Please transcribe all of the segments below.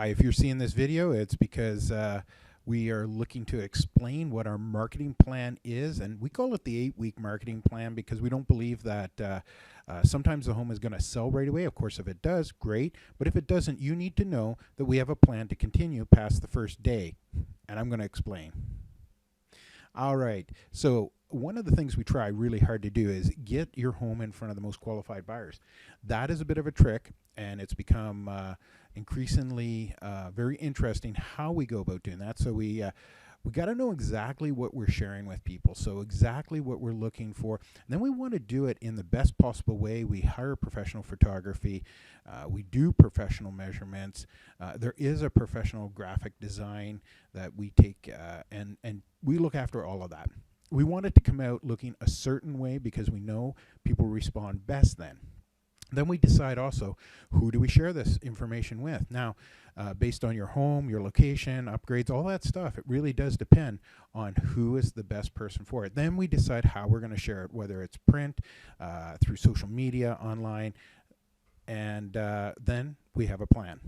If you're seeing this video, it's because we are looking to explain what our marketing plan is, and we call it the 8-week marketing plan because we don't believe that sometimes the home is going to sell right away. Of course, if it does, great, but if it doesn't, you need to know that we have a plan to continue past the first day, and I'm going to explain. All right, so one of the things we try really hard to do is get your home in front of the most qualified buyers. That is a bit of a trick, and it's become increasingly very interesting how we go about doing that. So we got to know exactly what we're sharing with people, so exactly what we're looking for. And then we want to do it in the best possible way. We hire professional photography. We do professional measurements. There is a professional graphic design that we take, and we look after all of that. We want it to come out looking a certain way because we know people respond best then. Then we decide also, who do we share this information with? Now, based on your home, your location, upgrades, all that stuff, it really does depend on who is the best person for it. Then we decide how we're going to share it, whether it's print, through social media, online, and then we have a plan.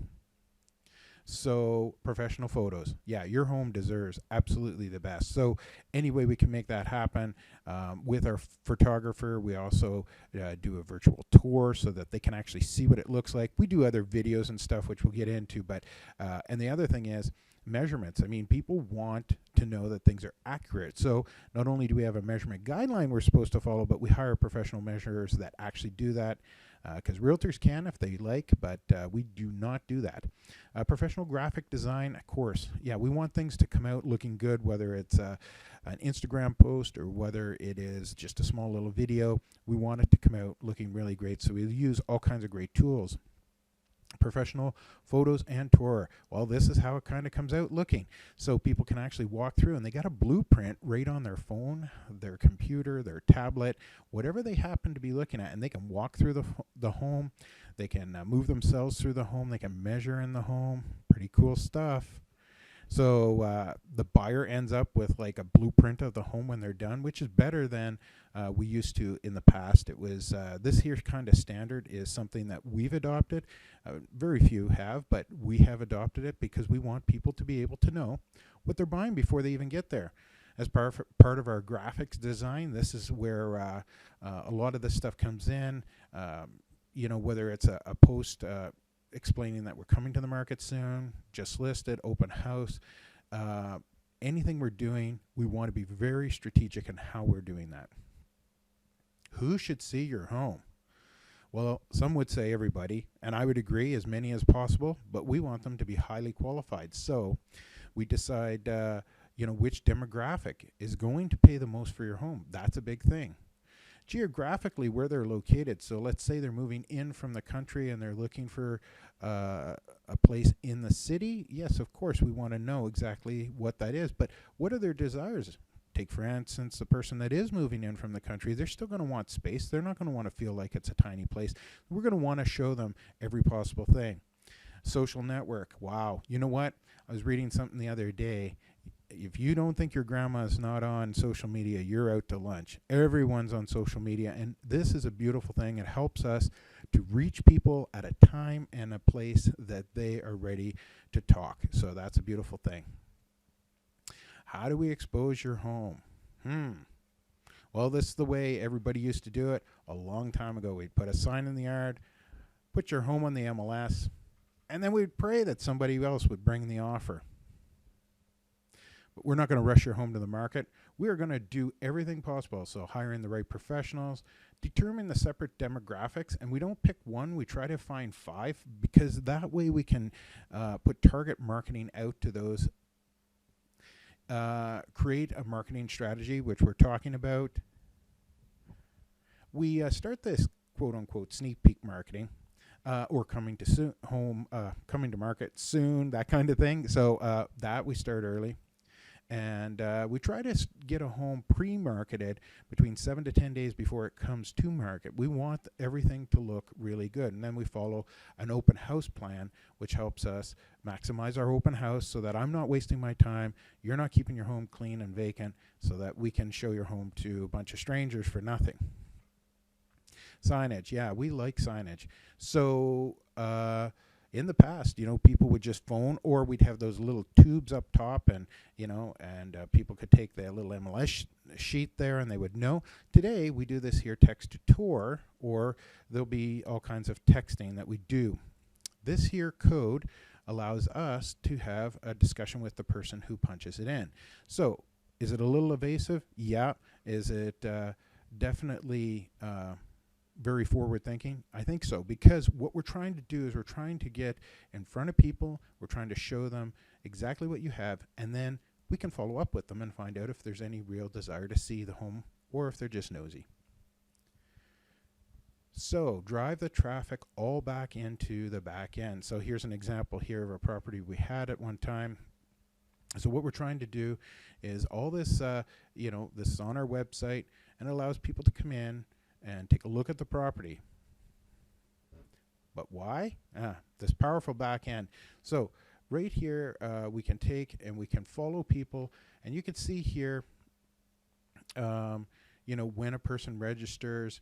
So professional photos, yeah, your home deserves absolutely the best. So any way we can make that happen with our photographer. We also do a virtual tour so that they can actually see what it looks like. We do other videos and stuff which we'll get into, but and the other thing is measurements. I mean, people want to know that things are accurate. So not only do we have a measurement guideline we're supposed to follow, but we hire professional measurers that actually do that. Because realtors can if they like, but we do not do that. Professional graphic design, of course. Yeah, we want things to come out looking good, whether it's an Instagram post or whether it is just a small little video. We want it to come out looking really great, so we use all kinds of great tools. Professional photos and tour. Well, this is how it kind of comes out looking. So people can actually walk through and they got a blueprint right on their phone, their computer, their tablet, whatever they happen to be looking at, and they can walk through the home. They can move themselves through the home. They can measure in the home. Pretty cool stuff. So the buyer ends up with like a blueprint of the home when they're done, which is better than we used to in the past. It was this here kind of standard is something that we've adopted. Very few have, but we have adopted it because we want people to be able to know what they're buying before they even get there. As part of our graphics design, this is where a lot of this stuff comes in. You know, whether it's a post explaining that we're coming to the market soon, just listed, open house, anything we're doing, we want to be very strategic in how we're doing that. Who should see your home? Well, some would say everybody, and I would agree, as many as possible, but we want them to be highly qualified. So we decide, you know, which demographic is going to pay the most for your home. That's a big thing. Geographically, where they're located. So let's say they're moving in from the country and they're looking for a place in the city. Yes, of course, we want to know exactly what that is. But what are their desires? Take, for instance, the person that is moving in from the country. They're still going to want space. They're not going to want to feel like it's a tiny place. We're going to want to show them every possible thing. Social network. Wow. You know what? I was reading something the other day. If you don't think your grandma's not on social media, you're out to lunch. Everyone's on social media, and this is a beautiful thing. It helps us to reach people at a time and a place that they are ready to talk. So that's a beautiful thing. How do we expose your home? Well, this is the way everybody used to do it a long time ago. We'd put a sign in the yard, put your home on the MLS, and then we'd pray that somebody else would bring the offer. But we're not going to rush your home to the market. We are going to do everything possible. So hiring the right professionals, determine the separate demographics, and we don't pick one. We try to find 5 because that way we can put target marketing out to those. Create a marketing strategy, which we're talking about. We start this quote-unquote sneak peek marketing. Or coming to market soon, that kind of thing. So that we start early. And we try to get a home pre-marketed between 7 to 10 days before it comes to market. We want everything to look really good. And then we follow an open house plan, which helps us maximize our open house so that I'm not wasting my time. You're not keeping your home clean and vacant so that we can show your home to a bunch of strangers for nothing. Signage. Yeah, we like signage. So in the past, people would just phone, or we'd have those little tubes up top, and people could take their little MLS sheet there and they would know. Today we do this here text to tour, or there'll be all kinds of texting that we do. This here code allows us to have a discussion with the person who punches it in. So is it a little evasive? Yeah. Is it definitely very forward thinking? I think so, because what we're trying to do is we're trying to get in front of people, we're trying to show them exactly what you have, and then we can follow up with them and find out if there's any real desire to see the home or if they're just nosy. So drive the traffic all back into the back end. So here's an example here of a property we had at one time. So what we're trying to do is all this, this is on our website, and it allows people to come in and take a look at the property. But why? This powerful back end. So right here, we can take and we can follow people, and you can see here, when a person registers,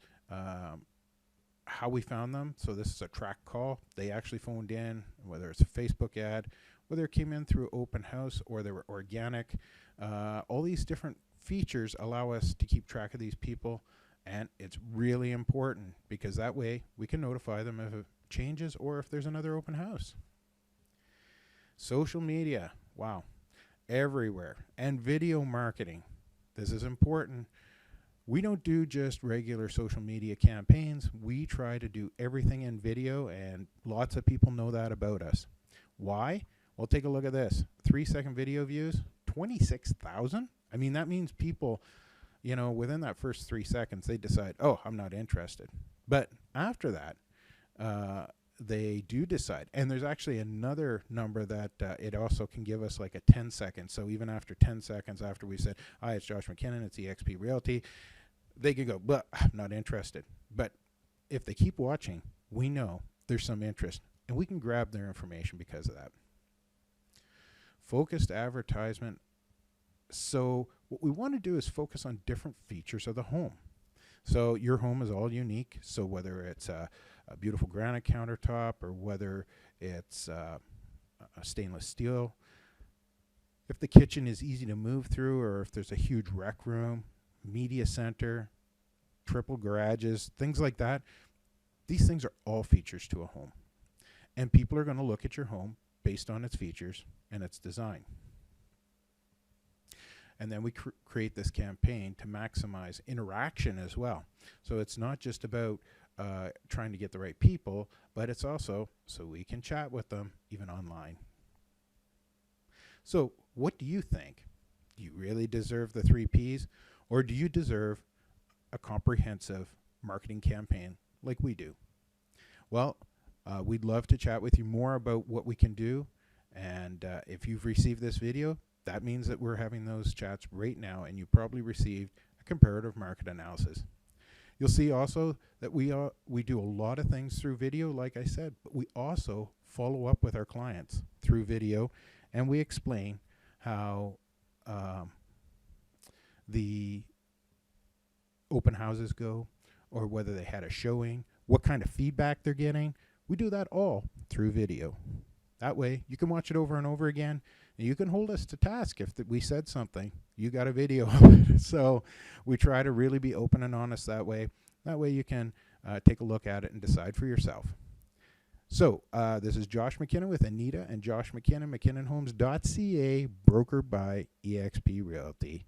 how we found them. So this is a track call. They actually phoned in, whether it's a Facebook ad, whether it came in through open house or they were organic. All these different features allow us to keep track of these people, and it's really important because that way we can notify them if it changes or if there's another open house. Social media, wow, everywhere. And video marketing. This is important. We don't do just regular social media campaigns. We try to do everything in video, and lots of people know that about us. Why? Well, take a look at this. 3-second video views, 26,000. I mean, that means people, within that first 3 seconds, they decide, oh, I'm not interested. But after that, they do decide. And there's actually another number that it also can give us, like a 10 seconds. So even after 10 seconds after we said, hi, it's Josh McKinnon, it's eXp Realty, they could go, but I'm not interested. But if they keep watching, we know there's some interest, and we can grab their information because of that. Focused advertisement. So what we want to do is focus on different features of the home. So your home is all unique. So whether it's a beautiful granite countertop, or whether it's a stainless steel, if the kitchen is easy to move through, or if there's a huge rec room, media center, triple garages, things like that, these things are all features to a home. And people are going to look at your home based on its features and its design. And then we create this campaign to maximize interaction as well. So it's not just about trying to get the right people, but it's also so we can chat with them even online. So what do you think? Do you really deserve the 3 Ps, or do you deserve a comprehensive marketing campaign like we do? Well, we'd love to chat with you more about what we can do. And if you've received this video, that means that we're having those chats right now, and you probably received a comparative market analysis. You'll see also that we do a lot of things through video, like I said, but we also follow up with our clients through video, and we explain how the open houses go, or whether they had a showing, what kind of feedback they're getting. We do that all through video. That way you can watch it over and over again, and you can hold us to task if we said something. You got a video of it. So we try to really be open and honest that way. That way you can take a look at it and decide for yourself. So this is Josh McKinnon with Anita and Josh McKinnon, mackinnonhomes.ca, brokered by eXp Realty.